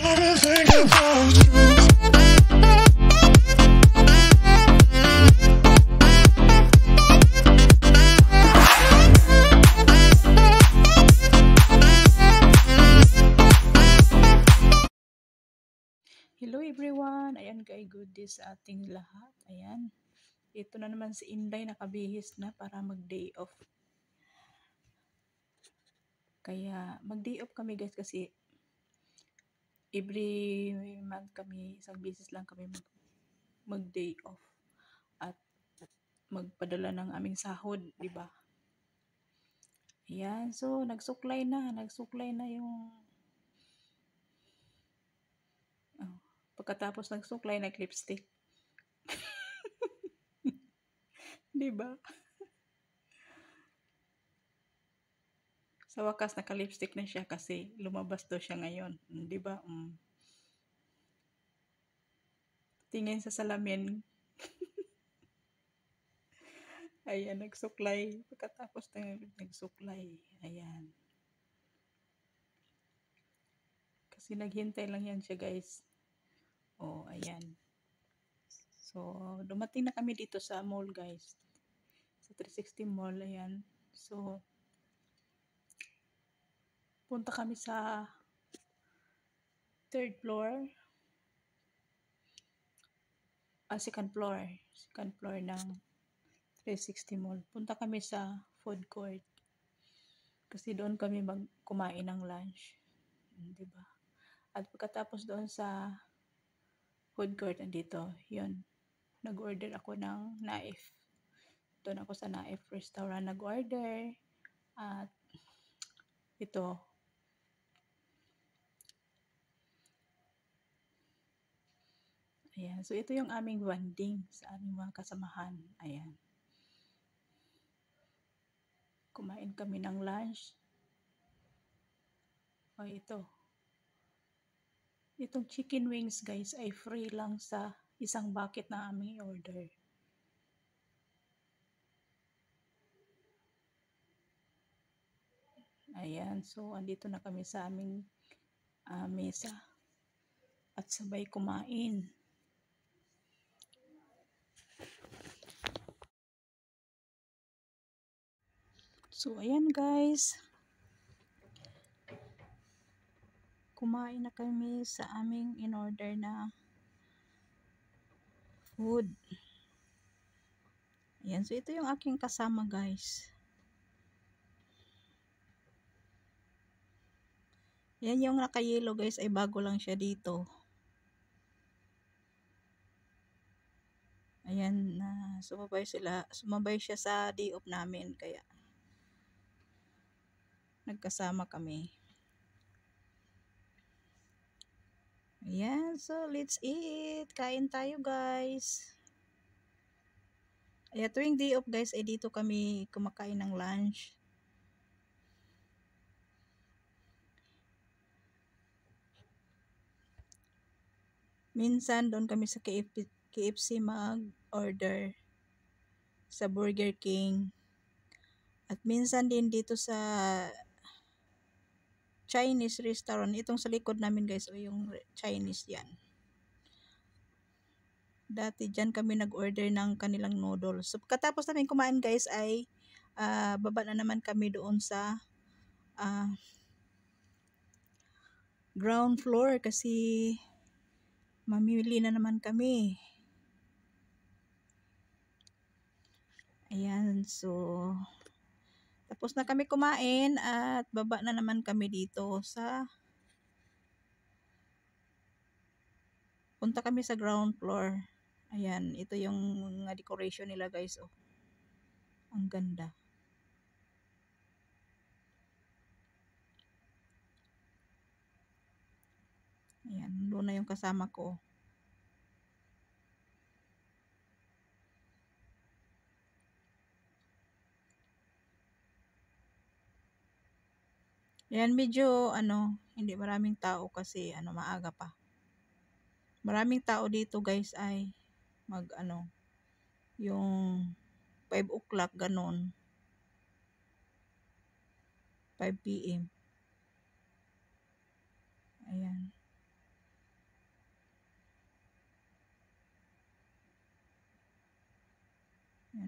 Hello everyone! Ayan guys, good day sa ating lahat. Ayan. Ito na naman si Inday, nakabihis na para mag-day off. Kaya mag-day off kami guys kasi every month kami, isang beses lang kami mag-day off. At magpadala ng aming sahod, di ba? Ayan, so nagsuklay na yung pagkatapos nagsuklay, nag-lipstick. Di ba? Sa wakas, naka-lipstick na siya kasi lumabas daw siya ngayon. Di ba? Tingin sa salamin. Ayan, nagsuklay. Pagkatapos nagsuklay. Ayan. Kasi naghintay lang yan siya guys. Oh, ayan. So, dumating na kami dito sa mall guys. Sa 360 Mall, ayan. So, punta kami sa third floor. Second floor ng 360 Mall. Punta kami sa food court. Kasi doon kami kumain ng lunch. Diba? At pagkatapos doon sa food court, andito, yun. Nag-order ako ng Naif. Doon ako sa Naif restaurant nag-order. At ito. Ayan. So, ito yung aming bonding sa aming mga kasamahan. Ayan. Kumain kami ng lunch. O, ito. Itong chicken wings, guys, ay free lang sa isang bucket na aming order. Ayan. So, andito na kami sa aming mesa. At sabay kumain. So, ayan guys. Kumain na kami sa aming in-order na food. Ayan. So, ito yung aking kasama guys. Yan yung naka-yellow guys, ay bago lang siya dito. Ayan, sumabay siya sa day off namin, kaya nagkasama kami. Ayan, so let's eat. Kain tayo guys. Ayan, tuwing day off guys, ay dito kami kumakain ng lunch. Minsan doon kami sa KFC mag-order sa Burger King. At minsan din dito sa Chinese restaurant. Itong sa likod namin guys, o yung Chinese yan. Dati dyan kami nag-order ng kanilang noodles. So pagkatapos namin kumain guys ay baba na naman kami doon sa ground floor kasi mamili na naman kami. Ayan, so tapos na kami kumain at baba na naman kami dito sa punta kami sa ground floor. Ayan, ito yung mga decoration nila guys. Oh. Ang ganda. Ayan, doon na yung kasama ko. Ayan, medyo hindi maraming tao kasi maaga pa. Maraming tao dito guys ay yung 5 o'clock ganon. 5 PM. Ayan.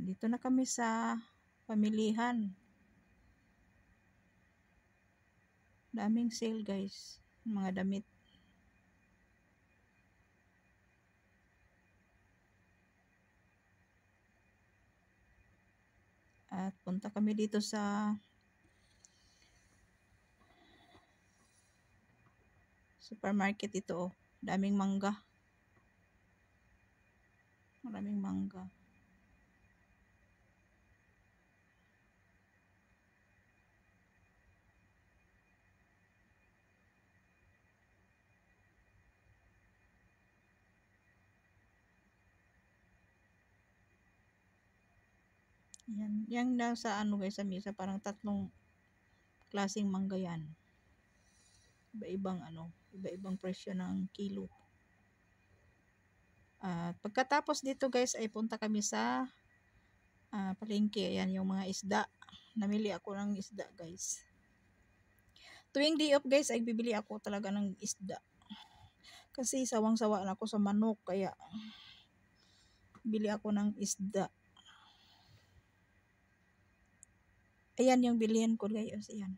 Dito na kami sa pamilihan. Daming sale guys, mga damit. At punta kami dito sa supermarket ito. Oh. Daming mangga. Maraming mangga. Yan, yan daw sa ano guys, sa misa, parang 3 klaseng mangga yan. Iba-ibang ano, iba-ibang presyo ng kilo. At pagkatapos dito guys ay punta kami sa palengke. Ayan yung mga isda. Namili ako ng isda guys. Tuwing day off guys ay bibili ako talaga ng isda. Kasi sawang-sawa na ako sa manok, kaya bili ako ng isda. Ayan yung bilihan ko guys. Ayan.